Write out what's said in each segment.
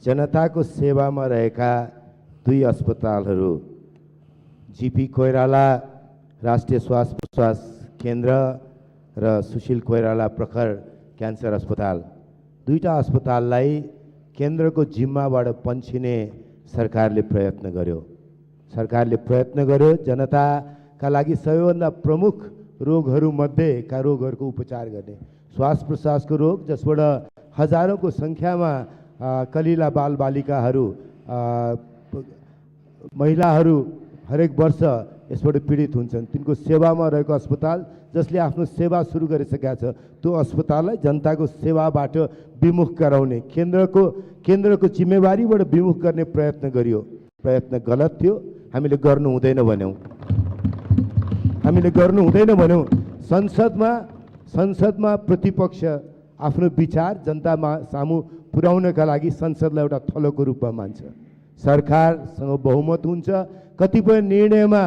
जनताको सेवामा रहेका दुई अस्पतालहरू जीपी कोइराला राष्ट्रिय श्वास प्रश्वास केन्द्र र सुशील कोइराला प्रखर क्यान्सर अस्पताल, दुईटा अस्पताललाई केन्द्रको जिम्माबाट पन्छिने सरकारले प्रयत्न गर्यो। जनताका लागि सबैभन्दा प्रमुख रोगहरूमध्येका रोगहरूको उपचार गर्ने, श्वास प्रश्वासको रोग जसबाट हजारौंको संख्यामा कलिला बालबालिकाहरू महिलाहरू हरेक वर्ष यसबाट पीडित हुन्छन्। तिनको सेवामा रहेको अस्पताल जसले आफ्नो सेवा सुरु गरिसकेका छ, त्यो अस्पताललाई जनताको सेवाबाट विमुख गराउने, केन्द्रको जिम्मेवारीबाट विमुख गर्ने प्रयत्न गरियो। प्रयत्न गलत थियो। हामीले गर्नु हुँदैन भन्यौं। संसदमा प्रतिपक्ष आफ्नो विचार जनतामा सामु पुर्याउनका लागि संसदलाई एउटा थलोको रूपमा मान्छ। सरकारसँग बहुमत हुन्छ, कतिपय निर्णयमा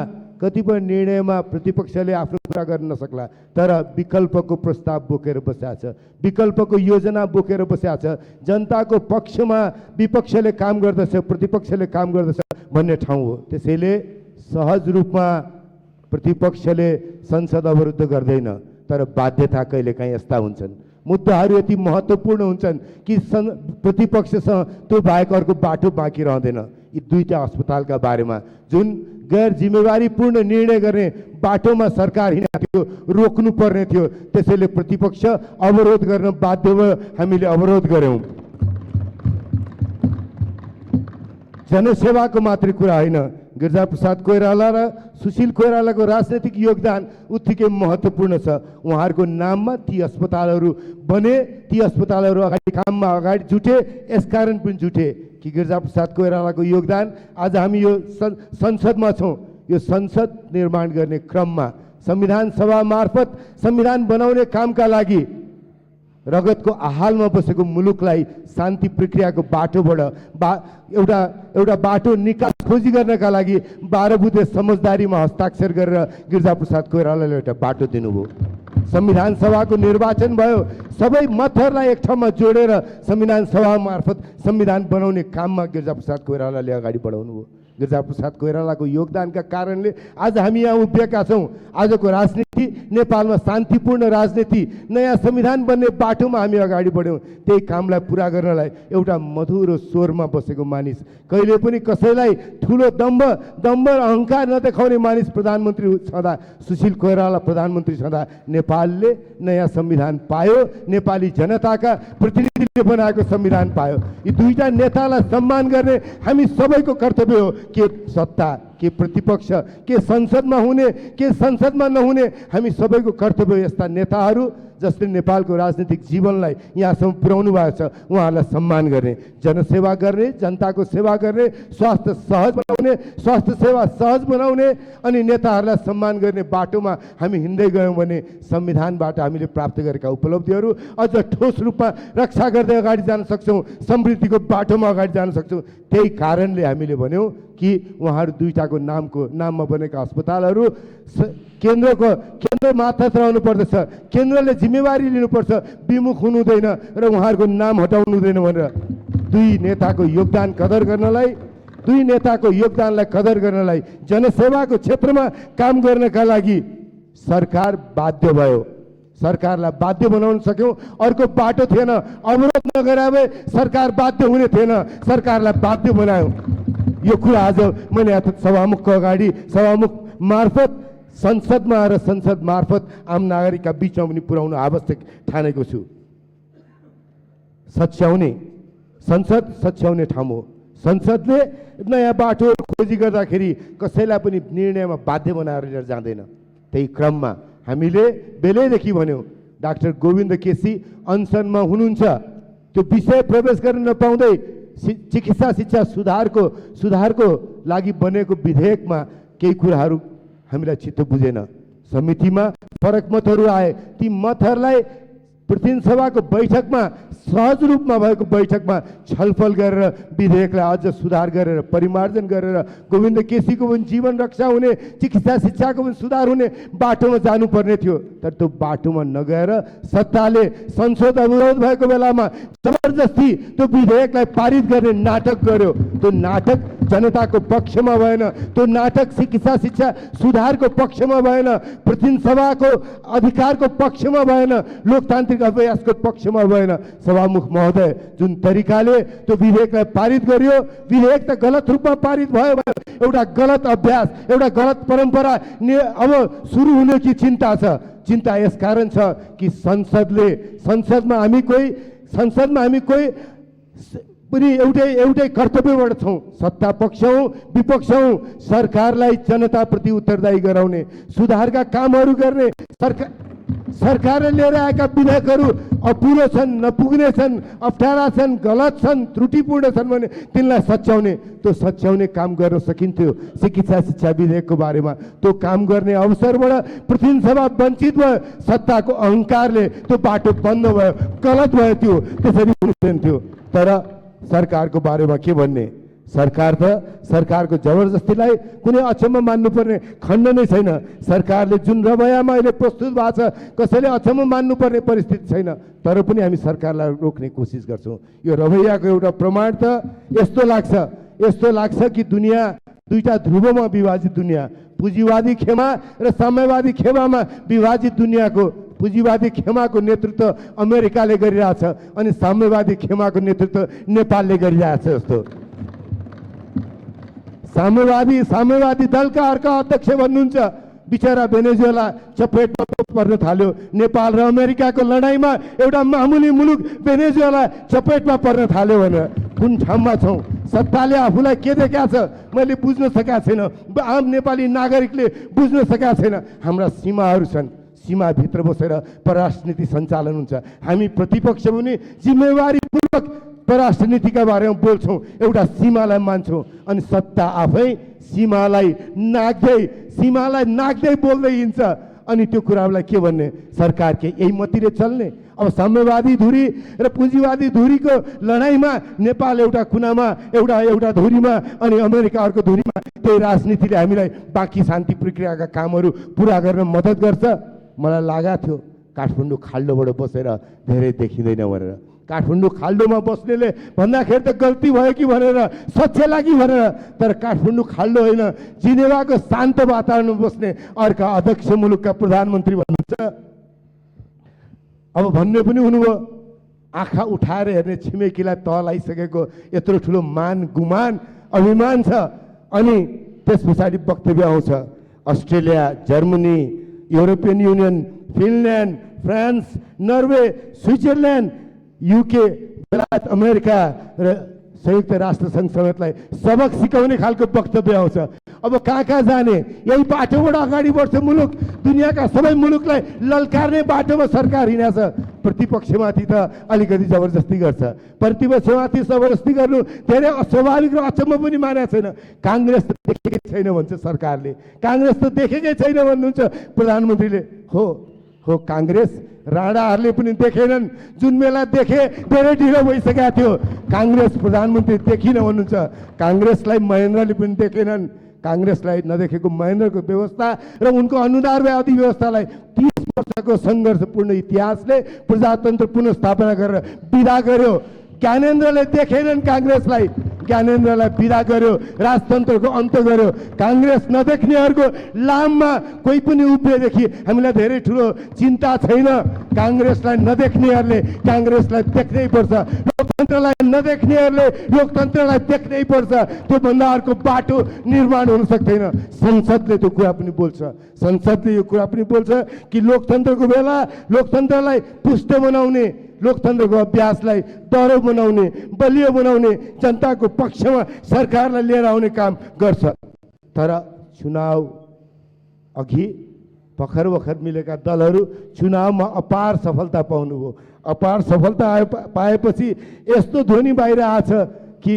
प्रतिपक्षले आफ्नो कुरा गर्न नसक्ला, तर विकल्पको प्रस्ताव बोकेर बसेको छ, विकल्पको योजना बोकेर बसेको छ। जनताको पक्षमा विपक्षले काम गर्दछ, प्रतिपक्षले काम गर्दछ भन्ने ठाउँ हो। त्यसैले सहज रूपमा प्रतिपक्षले संसद अवरुद्ध गर्दैन, तर बाध्यता कहिलेकाहीँ यस्ता हुन्छन्, मुद्दाहरू यति महत्त्वपूर्ण हुन्छन् कि प्रतिपक्षसँग त्यो बाहेक अर्को बाटो बाँकी रहँदैन। यी दुईटा अस्पतालका बारेमा जुन गैर जिम्मेवारीपूर्ण निर्णय गर्ने बाटोमा सरकार हिँडेको थियो, रोक्नु पर्ने थियो। त्यसैले प्रतिपक्ष अवरोध गर्न बाध्य भयो, हामीले अवरोध गर्यौं। जनसेवाको मात्रै कुरा होइन, गिरिजाप्रसाद कोइराला र सुशील कोइरालाको राजनैतिक योगदान उत्तिकै महत्त्वपूर्ण छ। उहाँहरूको नाममा ती अस्पतालहरू बने, ती अस्पतालहरू काममा अगाडि जुटे। यसकारण पनि जुटे कि गिरिजाप्रसाद कोइरालाको योगदान। आज हामी यो संसदमा छौँ। यो संसद निर्माण गर्ने क्रममा संविधान सभा मार्फत संविधान बनाउने कामका लागि रगतको आहालमा बसेको मुलुकलाई शान्ति प्रक्रियाको बाटोबाट एउटा बाटो निकास खोजी गर्नका लागि 12 बुँदे समझदारीमा हस्ताक्षर गरेर गिरिजाप्रसाद कोइरालाले एउटा बाटो दिनुभयो। संविधान सभाको निर्वाचन भयो, सबै मतहरूलाई एक ठाउँमा जोडेर संविधान सभा मार्फत संविधान बनाउने काममा गिरिजाप्रसाद कोइरालाले अगाडि बढाउनु भयो। गिरिजाप्रसाद कोइरालाको योगदानका कारणले आज हामी यहाँ उभिएका छौँ। आजको राजनीति नेपालमा शान्तिपूर्ण राजनीति, नयाँ संविधान बन्ने बाटोमा हामी अगाडि बढ्यौँ। त्यही कामलाई पुरा गर्नलाई एउटा मधुरो स्वरमा बसेको मानिस, कहिले पनि कसैलाई ठुलो दम्भ अहंकार नदेखाउने मानिस प्रधानमन्त्री छँदा, सुशील कोइराला प्रधानमन्त्री छँदा नेपालले नयाँ संविधान पायो, नेपाली जनताका प्रतिनिधिले बनाएको संविधान पायो। यी दुईटा नेतालाई सम्मान गर्ने हामी सबैको कर्तव्य हो। के सत्ता, के प्रतिपक्ष, के संसदमा हुने, के संसदमा नहुने, हामी सबैको कर्तव्य यस्ता नेताहरू जसले नेपालको राजनीतिक जीवनलाई यहाँसम्म पुर्याउनु भएको छ उहाँहरूलाई सम्मान गर्ने, जनसेवा गर्ने, जनताको सेवा गर्ने, स्वास्थ्य सेवा सहज बनाउने अनि नेताहरूलाई सम्मान गर्ने बाटोमा हामी हिँड्दै गयौँ भने संविधानबाट हामीले प्राप्त गरेका उपलब्धिहरू अझ ठोस रूपमा रक्षा गर्दै अगाडि जान सक्छौँ, समृद्धिको बाटोमा अगाडि जान सक्छौँ। त्यही कारणले हामीले भन्यौँ कि उहाँहरू दुईटाको नाममा बनेका अस्पतालहरू केन्द्र मात्र रहनु पर्दछ, केन्द्रले जिम्मेवारी लिनुपर्छ, विमुख हुनु हुँदैन र उहाँहरूको नाम हटाउनु हुँदैन भनेर दुई नेताको योगदानलाई कदर गर्नलाई जनसेवाको क्षेत्रमा काम गर्नका लागि सरकार बाध्य भयो। सरकारलाई बाध्य बनाउन सक्यौं, अर्को बाटो थिएन। अवरोध नगरे भए सरकार बाध्य हुने थिएन, सरकारलाई बाध्य बनायौं। यो कुरा आज मैले सभामुखको अगाडि सभामुख मार्फत संसदमा र संसद मार्फत आम नागरिकका बीचमा पनि पुर्याउन आवश्यक ठानेको छु। संसद सच्याउने ठाउँ हो। संसदले नयाँ बाटो खोजी गर्दाखेरि कसैलाई पनि निर्णयमा बाध्य बनाएर लिएर जाँदैन। त्यही क्रममा हामीले बेलैदेखि भन्यौं, डाक्टर गोविन्द केसी अनसनमा हुनुहुन्छ। त्यो विषय प्रवेश गर्न नपाउँदै चिकित्सा शिक्षा सुधारको लागि बनेको विधेयकमा केही कुराहरू हामीलाई चित्त बुझेन। समितिमा फरक मतहरू आए, ती मतहरूलाई प्रतिनिधि सभाको बैठकमा सहज रूपमा भएको बैठकमा छलफल गरेर विधेयकलाई अझ सुधार गरेर परिमार्जन गरेर गोविन्द केसीको पनि जीवन रक्षा हुने, चिकित्सा शिक्षाको पनि सुधार हुने बाटोमा जानुपर्ने थियो। तर त्यो बाटोमा नगएर सत्ताले संसद अवरोध भएको बेलामा जबरजस्ती त्यो विधेयकलाई पारित गर्ने नाटक गर्यो। त्यो नाटक जनताको पक्षमा भएन, त्यो नाटक चिकित्सा शिक्षा सुधारको पक्षमा भएन, प्रतिनिधि सभाको अधिकारको पक्षमा भएन, लोकतान्त्रिक अभ्यासको पक्षमा भएन। सभामुख महोदय, जुन तरिकाले त्यो विधेयकलाई पारित गरियो, विधेयक त गलत रूपमा पारित भयो, एउटा गलत अभ्यास, एउटा गलत परम्परा अब सुरु हुने की चिन्ता छ। चिन्ता यसकारण छ कि संसदमा हामी कोही पनि एउटै कर्तव्यबाट छौँ। सत्ता पक्ष हौँ, विपक्ष हौँ, सरकारलाई जनताप्रति उत्तरदायी गराउने, सुधारका कामहरू गर्ने। सरकारले लिएर आएका विधेयकहरू अपुरो छन्, नपुग्ने छन्, अप्ठ्यारा छन्, गलत छन्, त्रुटिपूर्ण छन् भने तिनलाई सच्याउने काम गर्न सकिन्थ्यो। चिकित्सा शिक्षा विधेयकको बारेमा त्यो काम गर्ने अवसरबाट प्रतिनिधि सभा वञ्चित भयो। सत्ताको अहङ्कारले त्यो बाटो बन्द भयो, गलत भयो, त्यो त्यसरी हुन्थ्यो। तर सरकारको बारेमा के भन्ने? सरकारको जबरजस्तीलाई कुनै अचम्म मान्नुपर्ने खण्ड नै छैन। सरकारले जुन रवैयामा अहिले प्रस्तुत भएको छ, कसैले अचम्म मान्नुपर्ने परिस्थिति छैन। तर पनि हामी सरकारलाई रोक्ने कोसिस गर्छौँ। यो रवैयाको एउटा प्रमाण त यस्तो लाग्छ कि दुनियाँ दुईटा ध्रुवमा विभाजित दुनियाँ, पुँजीवादी खेमा र साम्यवादी खेमामा विभाजित दुनियाँको पुँजीवादी खेमाको नेतृत्व अमेरिकाले गरिरहेछ अनि साम्यवादी खेमाको नेतृत्व नेपालले गरिरहेछ। जस्तो साम्यवादी दलका अर्का अध्यक्ष भन्नुहुन्छ, बिचरा भेनेजुएला चपेटमा पर्न थाल्यो। नेपाल र अमेरिकाको लडाइँमा एउटा मामुली मुलुक भेनेजुएला चपेटमा पर्न थाल्यो भनेर कुन ठाउँमा छौँ? सत्ताले आफूलाई के देखाएको छ मैले बुझ्न सकेको छैन, आम नेपाली नागरिकले बुझ्न सकेका छैन। हाम्रा सीमाहरू छन्, सीमाभित्र बसेर परराष्ट्र नीति सञ्चालन हुन्छ। हामी प्रतिपक्ष पनि जिम्मेवारीपूर्वक परराष्ट्र नीतिका बारेमा बोल्छौँ, एउटा सीमालाई मान्छौँ। अनि सत्ता आफै सीमालाई नाग्दै बोल्दै हिँड्छ। अनि त्यो कुरालाई के भन्ने? सरकार के यही मतिले चल्ने? अब साम्यवादी धुरी र पुँजीवादी धुरीको लडाइँमा नेपाल एउटा कुनामा, एउटा धुरीमा अनि अमेरिका अर्को धुरीमा। त्यही राजनीतिले हामीलाई बाँकी शान्ति प्रक्रियाका कामहरू पुरा गर्न मद्दत गर्छ। मलाई लागेको थियो काठमाडौँ खाल्डोबाट बसेर धेरै देखिँदैन भनेर। काठमाडौँ खाल्डोमा बस्नेले भन्दाखेरि त गल्ती भयो कि भनेर, सच्चे लागि भनेर। तर काठमाडौँ खाल्डो होइन, जिनेवाको शान्त वातावरणमा बस्ने अर्का अध्यक्ष मुलुकका प्रधानमन्त्री भन्नुहुन्छ। अब भन्ने पनि हुनुभयो, आँखा उठाएर हेर्ने छिमेकीलाई तल आइसकेको यत्रो ठुलो मान गुमान अभिमान छ। अनि त्यस पछाडि वक्तव्य आउँछ Australia, Germany, European union, Finland, France, Norway, Switzerland, UK, बेलायत, अमेरिका र संयुक्त राष्ट्र सङ्घ समेतलाई सबक सिकाउने खालको वक्तव्य आउँछ। अब कहाँ जाने? यही बाटोबाट अगाडि बढ्छ मुलुक। दुनियाँका सबै मुलुकलाई ललकार्ने बाटोमा सरकार हिँडेको छ। प्रतिपक्षमाथि त अलिकति जबरजस्ती गर्छ। प्रतिपक्षमाथि जबरजस्ती गर्नु धेरै अस्वाभाविक र अचम्म पनि मानेको छैन। काङ्ग्रेस त देखेकै छैन भन्छ सरकारले, काङ्ग्रेस त देखेकै छैन भन्नुहुन्छ प्रधानमन्त्रीले। हो काङ्ग्रेस राणाहरूले पनि देखेनन्, जुन बेला देखे धेरै ढिलो भइसकेको थियो। काङ्ग्रेस प्रधानमन्त्री देखिन भन्नुहुन्छ, काङ्ग्रेसलाई महेन्द्रले पनि देखेनन्। काङ्ग्रेसलाई नदेखेको महेन्द्रको व्यवस्था र उनको अनुदारवादी व्यवस्थालाई 30 वर्षको सङ्घर्षपूर्ण इतिहासले प्रजातन्त्र पुनर्स्थापना गरेर विदा गर्यो। ज्ञानेन्द्रले देखेनन् काङ्ग्रेसलाई, ज्ञानेन्द्रलाई विदा गर्यो, राजतन्त्रको अन्त गर्यो। काङ्ग्रेस नदेख्नेहरूको लाममा कोही पनि उभिएदेखि हामीलाई धेरै ठुलो चिन्ता छैन। काङ्ग्रेसलाई नदेख्नेहरूले काङ्ग्रेसलाई देख्नै पर्छ, लोकतन्त्रलाई नदेख्नेहरूले लोकतन्त्रलाई देख्नै पर्छ। त्योभन्दा अर्को बाटो निर्माण हुन सक्दैन। संसदले त्यो कुरा पनि बोल्छ, संसदले यो कुरा पनि बोल्छ कि लोकतन्त्रको बेला लोकतन्त्रलाई पुष्ट बनाउने, लोकतन्त्रको अभ्यासलाई दह्रो बनाउने, बलियो बनाउने, जनताको पक्षमा सरकारलाई लिएर आउने काम गर्छ। तर चुनाव अघि भर्खर मिलेका दलहरू चुनावमा अपार सफलता पाउनुभयो। अपार सफलता पाएपछि यस्तो ध्वनि बाहिर आछ कि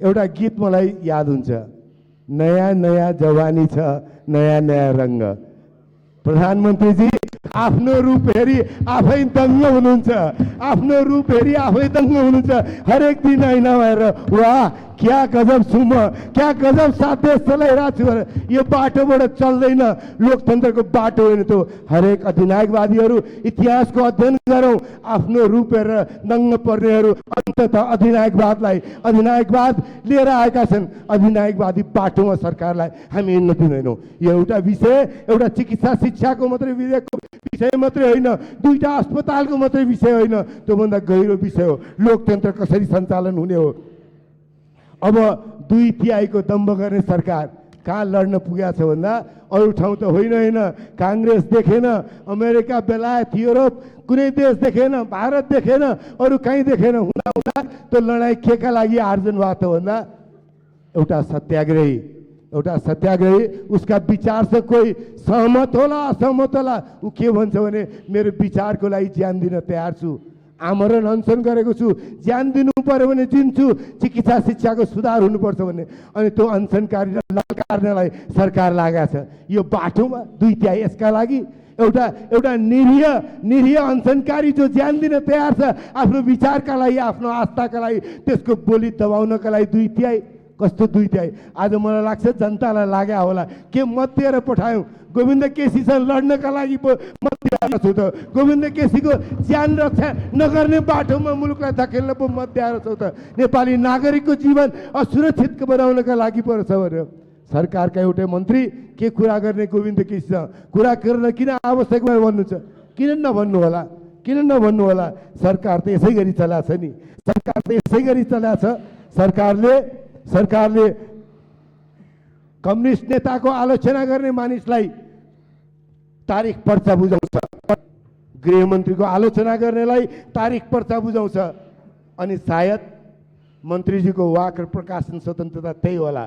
एउटा गीत मलाई याद हुन्छ, नयाँ नयाँ जवानी छ, नयाँ नयाँ रङ्ग। प्रधानमन्त्रीजी आफ्नो रूप हेरी आफै दङ्ग हुनुहुन्छ, आफ्नो रूप हेरी आफै दङ्ग हुनुहुन्छ। हरेक दिन ऐना भएर वाह क्या गजब छु म, क्या गजब साथ देश चलाइरहेको छु भनेर। यो बाटोबाट चल्दैन, लोकतन्त्रको बाटो होइन त्यो। हरेक अधिनायकवादीहरू इतिहासको अध्ययन गरौँ, आफ्नो रूप हेरेर दङ्ग पर्नेहरू अन्ततः अधिनायकवाद लिएर आएका छन्। अधिनायकवादी बाटोमा सरकारलाई हामी हिँड्न दिँदैनौँ। यो एउटा विषय, एउटा चिकित्सा शिक्षाको मात्रै विषय मात्रै होइन, दुईटा अस्पतालको मात्रै विषय होइन, त्योभन्दा गहिरो विषय हो लोकतन्त्र कसरी सञ्चालन हुने हो। अब 2/3 को दम्ब गर्ने सरकार कहाँ लड्न पुगेको छ भन्दा अरू ठाउँ त होइन, काङ्ग्रेस देखेन, अमेरिका, बेलायत, युरोप कुनै देश देखेन, भारत देखेन, अरू कहीँ देखेन। हुँदा त्यो लडाइँ केका लागि आर्जन भएको त भन्दा एउटा सत्याग्रही उसका विचार से कोही सहमत होला असहमत होला, ऊ के भन्छ भने मेरो विचारको लागि ज्यान दिन तयार छु, आमरण अनसन गरेको छु, ज्यान दिनु पर्यो भने दिन्छु, चिकित्सा शिक्षाको सुधार हुनुपर्छ भन्ने। अनि त्यो अनसनकारीलाई ललकार्नलाई सरकार लागेको छ। यो बाटोमा 2/3 यसका लागि एउटा निरीह अनसनकारी जो ज्यान दिन तयार छ आफ्नो विचारका लागि, आफ्नो आस्थाका लागि, त्यसको बोली दबाउनका लागि 2/3। कस्तो 2/3? आज मलाई लाग्छ जनतालाई लाग्या होला के मत दिएर पठायौँ। गोविन्द केसीसँग लड्नका लागि मत दिएर छौ त, गोविन्द केसीको ज्यान रक्षा नगर्ने बाटोमा मुलुकलाई धकेल्न पो मत दिएर छौ त। नेपाली नागरिकको जीवन असुरक्षित बनाउनका लागि पर्छ भनेर सरकारका एउटै मन्त्री के कुरा गर्ने गोविन्द केसीसँग कुरा गर्न किन आवश्यक भन्नु छ? किन नभन्नु होला? सरकार त यसै गरी चलाछ नि, सरकारले कम्युनिस्ट नेताको आलोचना गर्ने मानिसलाई तारिख पर्चा बुझाउँछ, गृहमन्त्रीको आलोचना गर्नेलाई तारिख पर्चा बुझाउँछ। अनि सायद मन्त्रीजीको वाक र प्रकाशन स्वतन्त्रता त्यही होला,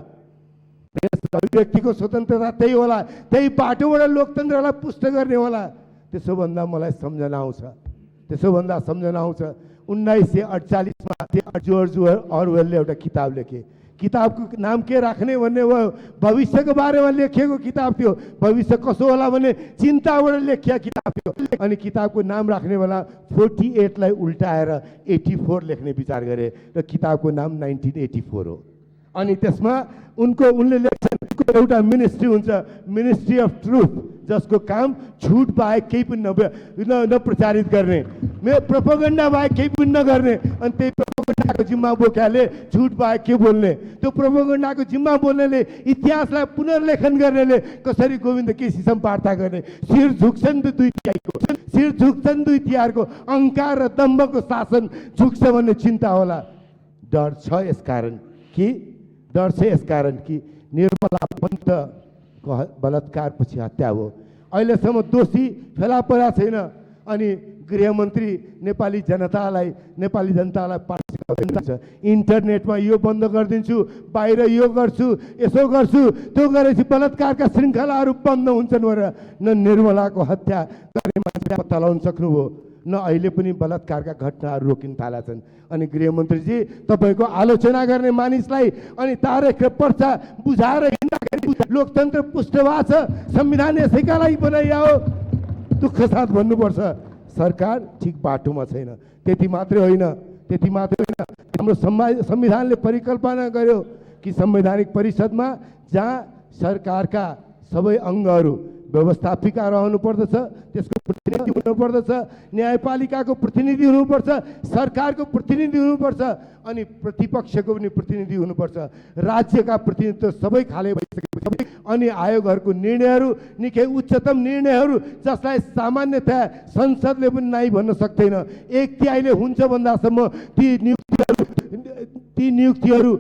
अभिव्यक्तिको स्वतन्त्रता त्यही होला, त्यही बाटोबाट लोकतन्त्रलाई पुष्ट गर्ने होला। त्यसो भन्दा मलाई सम्झना आउँछ 1948 मा जर्ज अर्वेलले एउटा किताब लेखे। किताबको नाम के राख्ने भन्ने हो, भविष्यको बारेमा लेखिएको किताब थियो। भविष्य कसो होला भन्ने चिन्ताबाट लेखिया किताब थियो। अनि किताबको नाम राख्ने बेला 48 लाई उल्टाएर 84 लेख्ने विचार गरे र किताबको नाम 1984 हो। अनि त्यसमा उनले लेख्छन् एउटा मिनिस्ट्री हुन्छ, मिनिस्ट्री अफ ट्रुथ, जसको काम झुट बाहेक केही पनि नप्रचारित गर्ने, प्रोपोगन्डा बाहेक केही पनि नगर्ने। अनि त्यही प्रोपोगन्डाको जिम्मा बोक्याले झुट बाहेक के बोल्ने, त्यो प्रोपोगन्डाको जिम्मा बोल्नेले, इतिहासलाई पुनर्लेखन गर्नेले कसरी गोविन्द केसीसँग वार्ता गर्ने। शिर झुक्छन् 2/3 अहङ्कार र दम्भको शासन झुक्छ भन्ने चिन्ता होला। डर छ यसकारण कि निर्मला पन्तको बलात्कारपछि हत्या हो, अहिलेसम्म दोषी फेला परेको छैन। अनि गृहमन्त्री नेपाली जनतालाई इन्टरनेटमा यो बन्द गरिदिन्छु, बाहिर यो गर्छु, यसो गर्छु, त्यो गरेपछि बलात्कारका श्रृङ्खलाहरू बन्द हुन्छन् भनेर न निर्मलाको हत्या गर्ने मान्छे पत्ता लगाउन सक्नुभयो, न अहिले पनि बलात्कारका घटनाहरू रोकिन थालेका छन्। अनि गृहमन्त्रीजी तपाईँको आलोचना गर्ने मानिसलाई अनि तारिख पर्चा बुझाएर हिँड्दाखेरि लोकतन्त्र पुष्ट भएको छ, संविधान यसैका लागि बनाइया हो। दुःख साथ भन्नुपर्छ सरकार ठिक बाटोमा छैन। त्यति मात्रै होइन, हाम्रो संविधानले परिकल्पना गर्यो कि संवैधानिक परिषदमा जहाँ सरकारका सबै अङ्गहरू व्यवस्थापिका रहनु पर्दछ, त्यसको प्रतिनिधि हुनुपर्दछ, न्यायपालिकाको प्रतिनिधि हुनुपर्छ, सरकारको प्रतिनिधि हुनुपर्छ, अनि प्रतिपक्षको पनि प्रतिनिधि हुनुपर्छ, राज्यका प्रतिनिधित्व सबै खाले भइसकेपछि अनि आयोगहरूको निर्णयहरू निकै उच्चतम निर्णयहरू जसलाई सामान्यतया संसदले पनि नाइ भन्न सक्दैन, 1/3 हुन्छ भन्दासम्म ती नियुक्तिहरू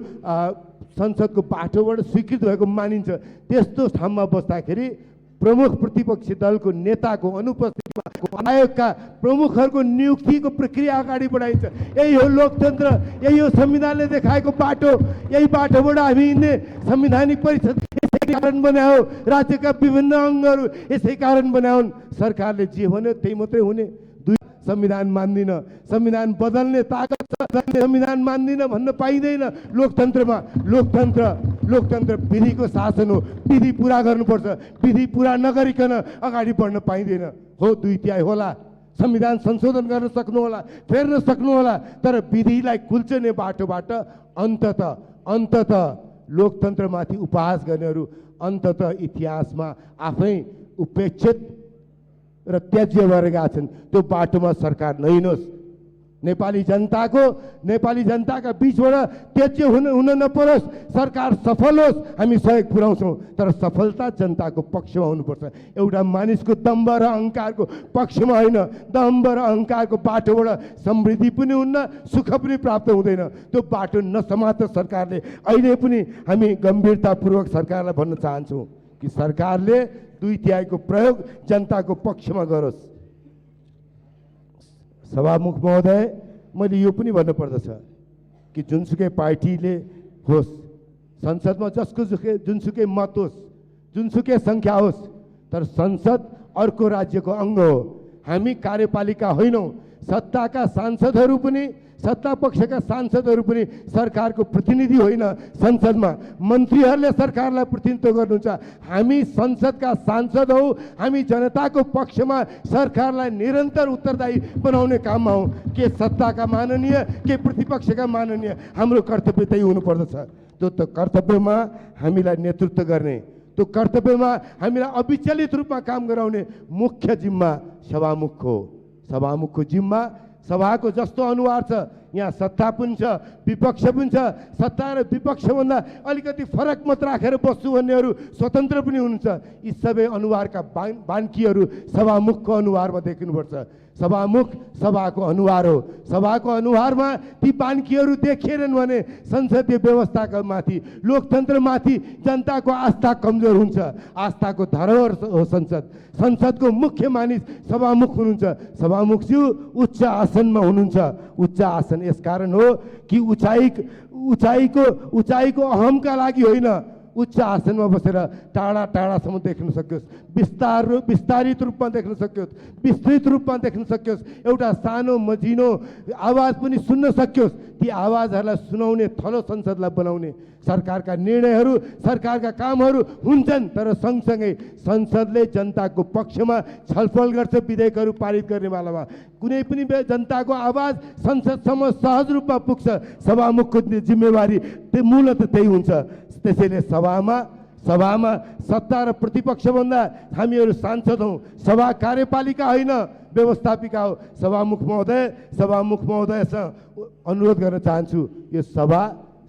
संसदको बाटोबाट स्वीकृत भएको मानिन्छ। त्यस्तो ठाउँमा बस्दाखेरि प्रमुख प्रतिपक्षी दलको नेताको अनुपस्थितिमा आयोगका प्रमुखहरूको नियुक्तिको प्रक्रिया अगाडि बढाइन्छ। यही हो लोकतन्त्र, यही हो संविधानले देखाएको बाटो। यही बाटोबाट हामी हिँड्ने संवैधानिक परिषद यसै कारण बनायो, राज्यका विभिन्न अङ्गहरू यसै कारण बनाउन्। सरकारले जे भन्यो त्यही मात्रै हुने। संविधान मान्दिन, संविधान बदल्ने ताकत छ, संविधान मान्दिन भन्न पाइँदैन लोकतन्त्रमा। लोकतन्त्र विधिको शासन हो, विधि पुरा गर्नुपर्छ, विधि पुरा नगरिकन अगाडि बढ्न पाइँदैन। हो 2/3 होला, संविधान संशोधन गर्न सक्नु होला, फेर्न सक्नु होला, तर विधिलाई कुल्चने बाटोबाट अन्तत लोकतन्त्रमाथि उपहास गर्नेहरू अन्तत इतिहासमा आफै उपेक्षित र त्याज्य भएर गएका छन्। त्यो बाटोमा सरकार नहिँडोस्। नेपाली जनताका बीचबाट त्याज्य हुन नपरोस्। सरकार सफल होस्, हामी सहयोग पुर्याउँछौँ, तर सफलता जनताको पक्षमा हुनुपर्छ। एउटा मानिसको दम्भ र अहङ्कारको पक्षमा होइन। दम्भ र अहङ्कारको बाटोबाट समृद्धि पनि हुन्न, सुख पनि प्राप्त हुँदैन। त्यो बाटो नसमात्र सरकारले अहिले पनि हामी गम्भीरतापूर्वक सरकारलाई भन्न चाहन्छौँ कि सरकारले 2/3 प्रयोग जनताको पक्षमा गरोस्। सभामुख महोदय, मैले यो पनि भन्नुपर्दछ कि जुनसुकै पार्टीले होस्, संसदमा जसको जुनसुकै मत होस्, जुनसुकै सङ्ख्या होस्, तर संसद अर्को राज्यको अङ्ग हो। हामी कार्यपालिका होइनौँ। सत्ताका सांसदहरू पनि, सत्ता पक्षका सांसदहरू पनि सरकारको प्रतिनिधि होइन। संसदमा मन्त्रीहरूले सरकारलाई प्रतिनिधित्व गर्नुहुन्छ। हामी संसदका सांसद हौ। हामी जनताको पक्षमा सरकारलाई निरन्तर उत्तरदायी बनाउने काममा हौ। के सत्ताका माननीय, के प्रतिपक्षका माननीय, हाम्रो कर्तव्य त्यही हुनुपर्दछ। त्यो कर्तव्यमा हामीलाई नेतृत्व गर्ने, त्यो कर्तव्यमा हामीलाई अविचलित रूपमा काम गराउने मुख्य जिम्मा सभामुखको हो। सभामुखको जिम्मा सभाको जस्तो अनुहार छ, यहाँ सत्ता पनि छ, विपक्ष पनि छ। सत्ता र विपक्षभन्दा अलिकति फरक मत राखेर बस्छु भन्नेहरू स्वतन्त्र पनि हुनुहुन्छ। यी सबै अनुहारका बान्कीहरू सभामुखको अनुहारमा देखिनुपर्छ। सभामुख सभाको अनुहार हो। सभाको अनुहारमा ती बान्कीहरू देखिएनन् भने संसदीय व्यवस्थाका माथि, लोकतन्त्रमाथि जनताको आस्था कमजोर हुन्छ। आस्थाको धरोहर हो संसद। संसदको मुख्य मानिस सभामुख हुनुहुन्छ। सभामुखज्यू उच्च आसनमा हुनुहुन्छ। उच्च आसन यसकारण हो कि उचाइको अहमका लागि होइन, उच्च आसनमा बसेर टाढा टाढासम्म देख्न सकियोस्, विस्तारित रूपमा देख्न सकियोस्, विस्तृत रूपमा देख्न सकियोस्, एउटा सानो मझिनो आवाज पनि सुन्न सकियोस्। ती आवाजहरूलाई सुनाउने थलो संसदलाई बनाउने। सरकारका निर्णयहरू, सरकारका कामहरू हुन्छन्, तर सँगसँगै संसदले जनताको पक्षमा छलफल गर्छ। विधेयकहरू पारित गर्ने बेलामा कुनै पनि जनताको आवाज संसदसम्म सहज रूपमा पुग्छ। सभामुखको जिम्मेवारी मूलतः त्यही हुन्छ। त्यसैले सभामा सत्ता र प्रतिपक्षभन्दा हामीहरू सांसद हौँ। सभा कार्यपालिका होइन, व्यवस्थापिका हो। सभामुख महोदयसँग अनुरोध गर्न चाहन्छु, यो सभा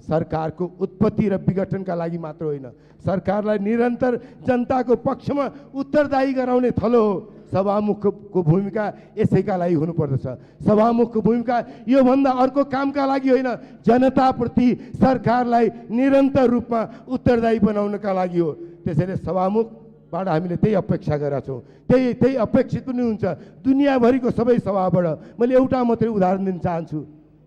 सरकारको उत्पत्ति र विघटनका लागि मात्र होइन, सरकारलाई निरन्तर जनताको पक्षमा उत्तरदायी गराउने थलो हो। सभामुखको भूमिका यसैका लागि हुनुपर्दछ। सभामुखको भूमिका योभन्दा अर्को कामका लागि होइन, जनताप्रति सरकारलाई निरन्तर रूपमा उत्तरदायी बनाउनका लागि हो। त्यसैले सभामुखबाट हामीले त्यही अपेक्षा गरेका छौँ। त्यही अपेक्षित पनि हुन्छ दुनियाँभरिको सबै सभाबाट। मैले एउटा मात्रै उदाहरण दिन चाहन्छु।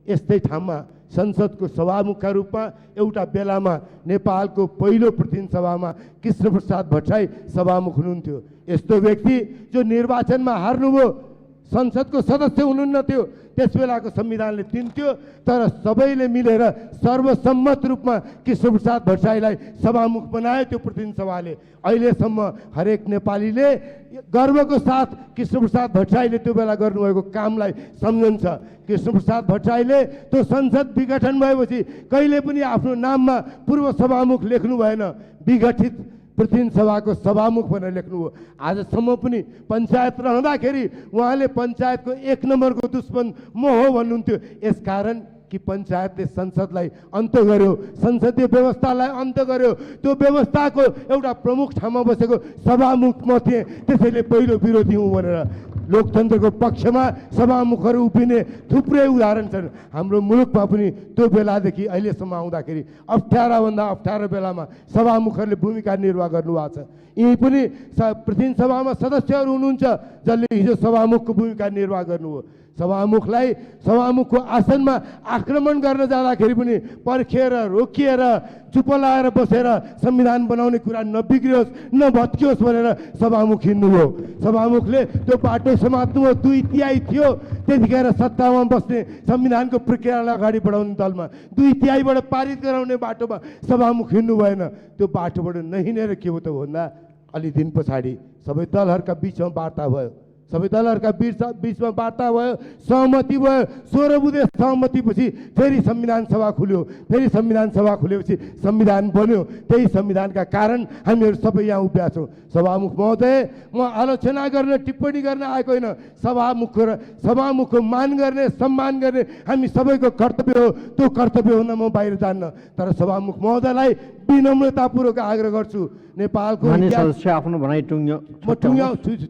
यस्तै ठाउँमा संसदको सभामुखका रूपमा एउटा बेलामा नेपालको पहिलो प्रतिनिधि सभामा कृष्णप्रसाद भट्टराई सभामुख हुनुहुन्थ्यो। यस्तो व्यक्ति जो निर्वाचनमा हार्नुभयो, संसदको सदस्य हुनुहुन्न थियो, त्यस बेलाको संविधानले दिन्थ्यो, तर सबैले मिलेर सर्वसम्मत रूपमा कृष्णप्रसाद भट्टराईलाई सभामुख बनायो त्यो प्रतिनिधि सभाले। अहिलेसम्म हरेक नेपालीले गर्वको साथ कृष्णप्रसाद भट्टराईले त्यो बेला गर्नुभएको कामलाई सम्झन्छ। कृष्णप्रसाद भट्टराईले त्यो संसद विघटन भएपछि कहिले पनि आफ्नो नाममा पूर्व सभामुख लेख्नु भएन, विघटित प्रतिनिधि सभाको सभामुख भनेर लेख्नुभयो। आजसम्म पनि पञ्चायत रहँदाखेरि उहाँले पञ्चायतको 1 नम्बरको दुश्मन म हो भन्नुहुन्थ्यो। यसकारण कि पञ्चायतले संसदलाई अन्त गर्यो, संसदीय व्यवस्थालाई अन्त गर्यो। त्यो व्यवस्थाको एउटा प्रमुख ठाउँमा बसेको सभामुख म थिएँ, त्यसैले पहिलो विरोधी हुँ भनेर। लोकतन्त्रको पक्षमा सभामुखहरू उभिने थुप्रै उदाहरण छन् हाम्रो मुलुकमा पनि। त्यो बेलादेखि अहिलेसम्म आउँदाखेरि अप्ठ्याराभन्दा अप्ठ्यारो बेलामा सभामुखहरूले भूमिका निर्वाह गर्नुभएको छ। यी पनि प्रतिनिधि सभामा सदस्यहरू हुनुहुन्छ जसले हिजो सभामुखको भूमिका निर्वाह गर्नुभयो। सभामुखको आसनमा आक्रमण गर्न जाँदाखेरि पनि पर्खिएर, रोकिएर, चुप लाएर बसेर संविधान बनाउने कुरा नबिग्रियोस्, नभत्कियोस् भनेर सभामुख हिँड्नुभयो। सभामुखले त्यो बाटो समात्नुभयो। 2/3 थियो त्यतिखेर सत्तामा बस्ने, संविधानको प्रक्रियालाई अगाडि बढाउने दलमा 2/3बाट पारित गराउने बाटोमा सभामुख हिँड्नु भएन। त्यो बाटोबाट नहिँडेर के हो त भन्दा अलि दिन पछाडि सबै दलहरूका बिचमा वार्ता भयो। सबै दलहरूका बीचमा वार्ता भयो, सहमति भयो। 16 बुँदे सहमतिपछि फेरि संविधान सभा खुल्यो। फेरि संविधान सभा खुलेपछि संविधान बन्यो। त्यही संविधानका कारण हामीहरू सबै यहाँ उभिएका छौँ। सभामुख महोदय, म आलोचना गर्न टिप्पणी गर्न आएको होइन। सभामुखको मान गर्ने, सम्मान गर्ने हामी सबैको कर्तव्य हो। त्यो कर्तव्य हुन म बाहिर जान्न। तर सभामुख महोदयलाई विनम्रतापूर्वक आग्रह गर्छु, नेपालको सदस्य आफ्नो भनाइ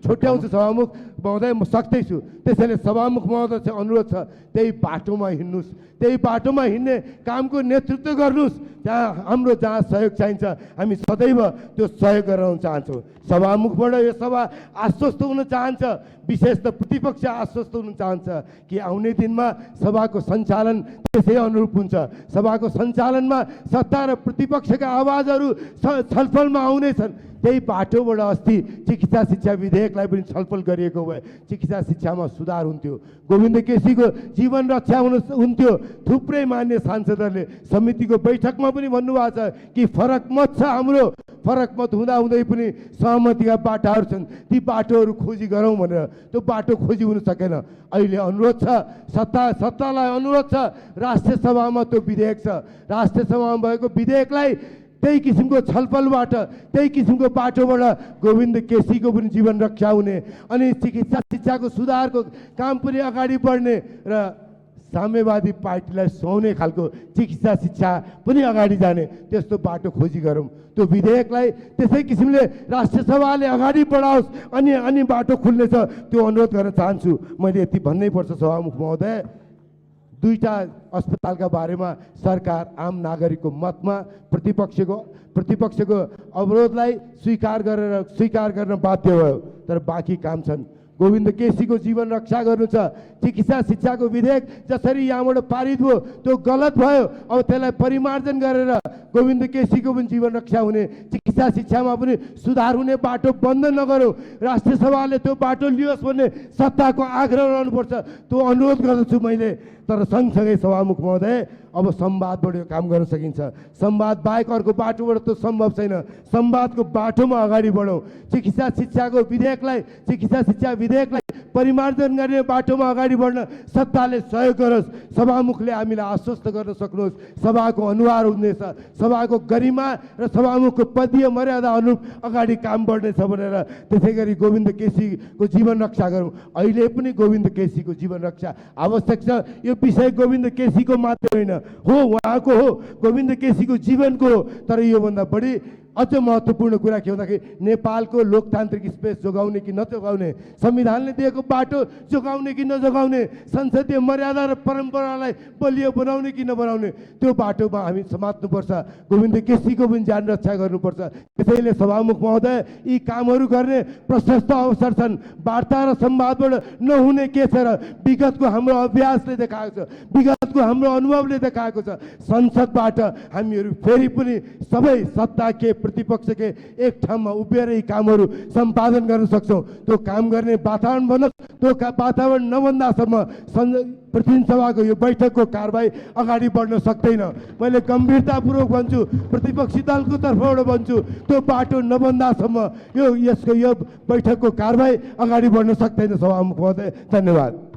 छोट्याउँछु। सभामुख महोदय, म सक्दैछु। त्यसैले सभामुख महोदय चाहिँ अनुरोध छ, त्यही बाटोमा हिँड्नुहोस्, त्यही बाटोमा हिँड्ने कामको नेतृत्व गर्नुहोस्। जहाँ सहयोग चाहिन्छ हामी सदैव त्यो सहयोग गराउन चाहन्छौँ। सभामुखबाट यो सभा आश्वस्त हुन चाहन्छ, विशेष त प्रतिपक्ष आश्वस्त हुन चाहन्छ कि आउने दिनमा सभाको सञ्चालन त्यसै अनुरूप हुन्छ। सभाको सञ्चालनमा सत्ता र प्रतिपक्षका आवाजहरू छलफलमा आउनेछन्। त्यही बाटोबाट अस्ति चिकित्सा शिक्षा विधेयकलाई पनि छलफल गरिएको भए चिकित्सा शिक्षामा सुधार हुन्थ्यो। गोविन्द केसीको जीवन रक्षा हुन्थ्यो। थुप्रै मान्य सांसदहरूले समितिको बैठकमा पनि भन्नुभएको छ कि फरक मत छ हाम्रो। फरक मत हुँदाहुँदै पनि सहमतिका बाटाहरू छन्, ती बाटोहरू खोजी गरौँ भनेर। त्यो बाटो खोजी हुन सकेन। अहिले अनुरोध छ, सत्तालाई अनुरोध छ, राष्ट्रिय सभामा त्यो विधेयक छ। राष्ट्रिय सभामा भएको विधेयकलाई त्यही किसिमको छलफलबाट, त्यही किसिमको बाटोबाट गोविन्द केसीको पनि जीवन रक्षा हुने, अनि चिकित्सा शिक्षाको सुधारको काम पनि अगाडि बढ्ने र साम्यवादी पार्टीलाई सुहाउने खालको चिकित्सा शिक्षा पनि अगाडि जाने, त्यस्तो बाटो खोजी गरौँ। त्यो विधेयकलाई त्यसै किसिमले राष्ट्रिय सभाले अगाडि बढाओस्, अनि बाटो खुल्नेछ, त्यो अनुरोध गर्न चाहन्छु। मैले यति भन्नै पर्छ सभामुख महोदय। दुईटा अस्पतालका बारेमा सरकार आम नागरिकको मतमा प्रतिपक्षको अवरोधलाई स्वीकार गर्न बाध्य भयो। तर बाँकी काम छन्। गोविन्द केसीको जीवन रक्षा गर्नु छ। चिकित्सा शिक्षाको विधेयक जसरी यहाँबाट पारित भयो त्यो गलत भयो। अब त्यसलाई परिमार्जन गरेर गोविन्द केसीको पनि जीवन रक्षा हुने, चिकित्सा शिक्षामा पनि सुधार हुने बाटो बन्द नगरौँ। राष्ट्रिय सभाले त्यो बाटो लियोस् भन्ने सत्ताको आग्रह रहनुपर्छ। त्यो अनुरोध गर्दछु मैले। तर सँगसँगै सभामुख महोदय, अब संवादबाट यो काम गर्न सकिन्छ। संवाद बाहेक अर्को बाटोबाट त्यो सम्भव छैन। संवादको बाटोमा अगाडि बढौँ। चिकित्सा शिक्षा विधेयकलाई परिमार्जन गर्ने बाटोमा अगाडि बढ्न सत्ताले सहयोग गरोस्। सभामुखले हामीलाई आश्वस्त गर्न सक्नुहोस्, सभाको अनुहार हुनेछ, सभाको गरिमा र सभामुखको पदीय मर्यादा अनुरूप अगाडि काम बढ्नेछ भनेर। त्यसै गरी गोविन्द केसीको जीवन रक्षा गरौँ। अहिले पनि गोविन्द केसीको जीवन रक्षा आवश्यक छ। यो विषय गोविन्द केसीको मात्र होइन, हो उहाँको हो, गोविन्द केसीको जीवनको हो। तर योभन्दा बढी अझ महत्त्वपूर्ण कुरा के भन्दाखेरि नेपालको लोकतान्त्रिक स्पेस जोगाउने कि नजोगाउने, संविधानले दिएको बाटो जोगाउने कि नजोगाउने, संसदीय मर्यादा र परम्परालाई बलियो बनाउने कि नबनाउने, त्यो बाटोमा हामी समात्नुपर्छ। गोविन्द केसीको पनि ज्यान रक्षा गर्नुपर्छ। त्यसैले सभामुख महोदय, यी कामहरू गर्ने प्रशस्त अवसर छन्। वार्ता र संवादबाट नहुने के छ र विगतको हाम्रो अभ्यासले देखाएको छ, विगतको हाम्रो अनुभवले देखाएको छ। संसदबाट हामीहरू फेरि पनि सबै सत्ता के प्रतिपक्ष के एक ठाउँमा उभिएर यी कामहरू सम्पादन गर्न सक्छौँ। त्यो काम गर्ने वातावरण बनोस्। त्यो वातावरण नबन्दासम्म प्रतिनिधि सभाको यो बैठकको कारबाही अगाडि बढ्न सक्दैन। मैले गम्भीरतापूर्वक भन्छु, प्रतिपक्षी दलको तर्फबाट भन्छु, त्यो बाटो नबन्दासम्म यो बैठकको कारबाही अगाडि बढ्न सक्दैन। सभामुख महोदय, धन्यवाद।